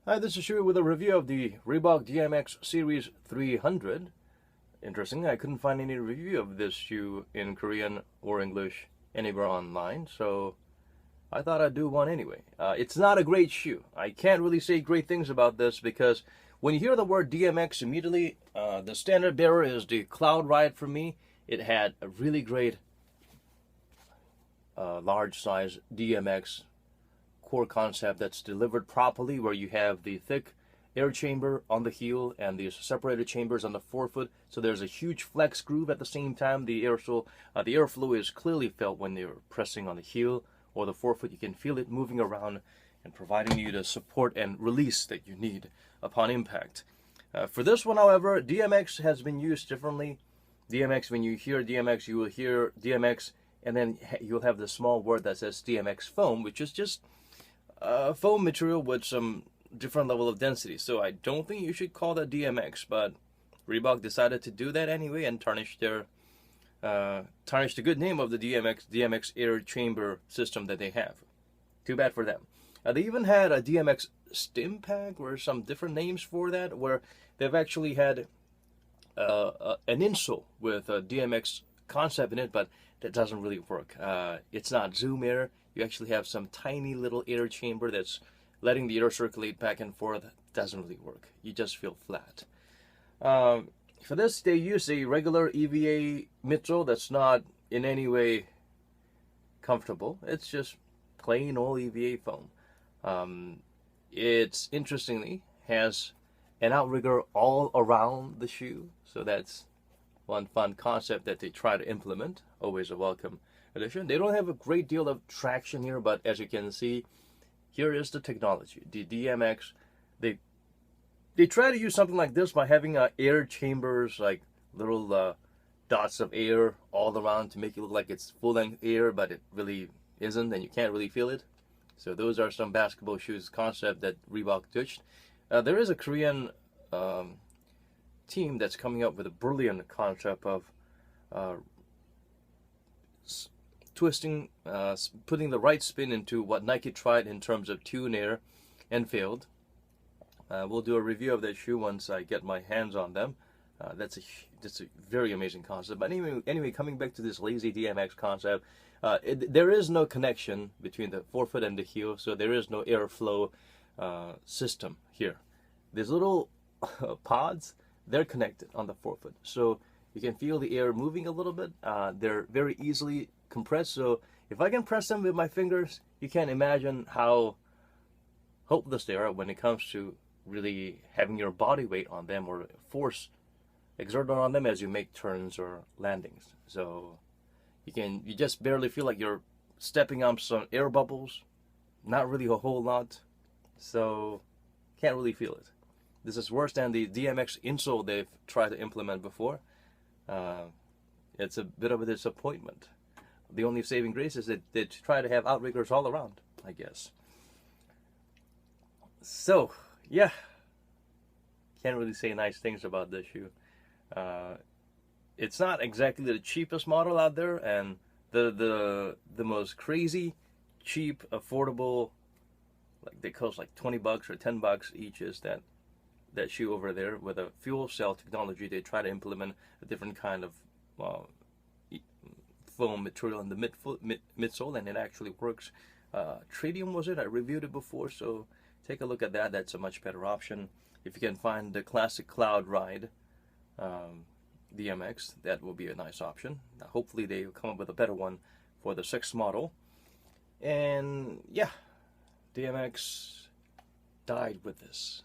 Hi, this is Shu with a review of the Reebok DMX Series 300. Interestingly, I couldn't find any review of this shoe in Korean or English anywhere online, so I thought I'd do one anyway. It's not a great shoe. I can't really say great things about this because when you hear the word DMX, immediately the standard bearer is the Cloud Ride for me. It had a really great large size DMX core concept that's delivered properly, where you have the thick air chamber on the heel and these separated chambers on the forefoot, so there's a huge flex groove. At the same time, the airflow is clearly felt when you're pressing on the heel or the forefoot. You can feel it moving around and providing you the support and release that you need upon impact. For this one, however, DMX has been used differently. DMX, when you hear DMX, you will hear DMX, and then you'll have the small word that says DMX foam, which is just foam material with some different level of density. So I don't think you should call that DMX, but Reebok decided to do that anyway and tarnish the good name of the DMX air chamber system that they have. Too bad for them. They even had a DMX stim pack or some different names for that, where they've actually had an insole with a DMX concept in it, but that doesn't really work. It's not Zoom air. You actually have some tiny little air chamber that's letting the air circulate back and forth. Doesn't really work. You just feel flat. For this, they use a regular EVA midsole that's not in any way comfortable. It's just plain old EVA foam. It's interestingly has an outrigger all around the shoe, so that's one fun concept that they try to implement. Always a welcome addition. They don't have a great deal of traction here, but as you can see, here is the technology. The DMX, they try to use something like this by having air chambers, like little dots of air all around to make it look like it's full-length air, but it really isn't, and you can't really feel it. So those are some basketball shoes concept that Reebok ditched. There is a Korean team that's coming up with a brilliant concept of twisting, putting the right spin into what Nike tried in terms of tune air and failed. We'll do a review of that shoe once I get my hands on them. That's a very amazing concept. But anyway, coming back to this lazy DMX concept, there is no connection between the forefoot and the heel, so there is no airflow system here. These little pods, they're connected on the forefoot, so you can feel the air moving a little bit. They're very easily compressed, so if I can press them with my fingers, you can imagine how hopeless they are when it comes to really having your body weight on them or force exerted on them as you make turns or landings. So you just barely feel like you're stepping on some air bubbles, not really a whole lot, so can't really feel it. This is worse than the DMX insole they've tried to implement before. It's a bit of a disappointment. The only saving grace is that they try to have outriggers all around, I guess. So, yeah. Can't really say nice things about this shoe. It's not exactly the cheapest model out there, and the most crazy, cheap, affordable, like they cost like 20 bucks or 10 bucks each, is that shoe over there with a fuel cell technology. They try to implement a different kind of foam material in the midsole, and it actually works. Tritium was it? I reviewed it before, so take a look at that. That's a much better option. If you can find the classic Cloud Ride DMX, that will be a nice option. Hopefully they will come up with a better one for the 6th model. And yeah, DMX died with this.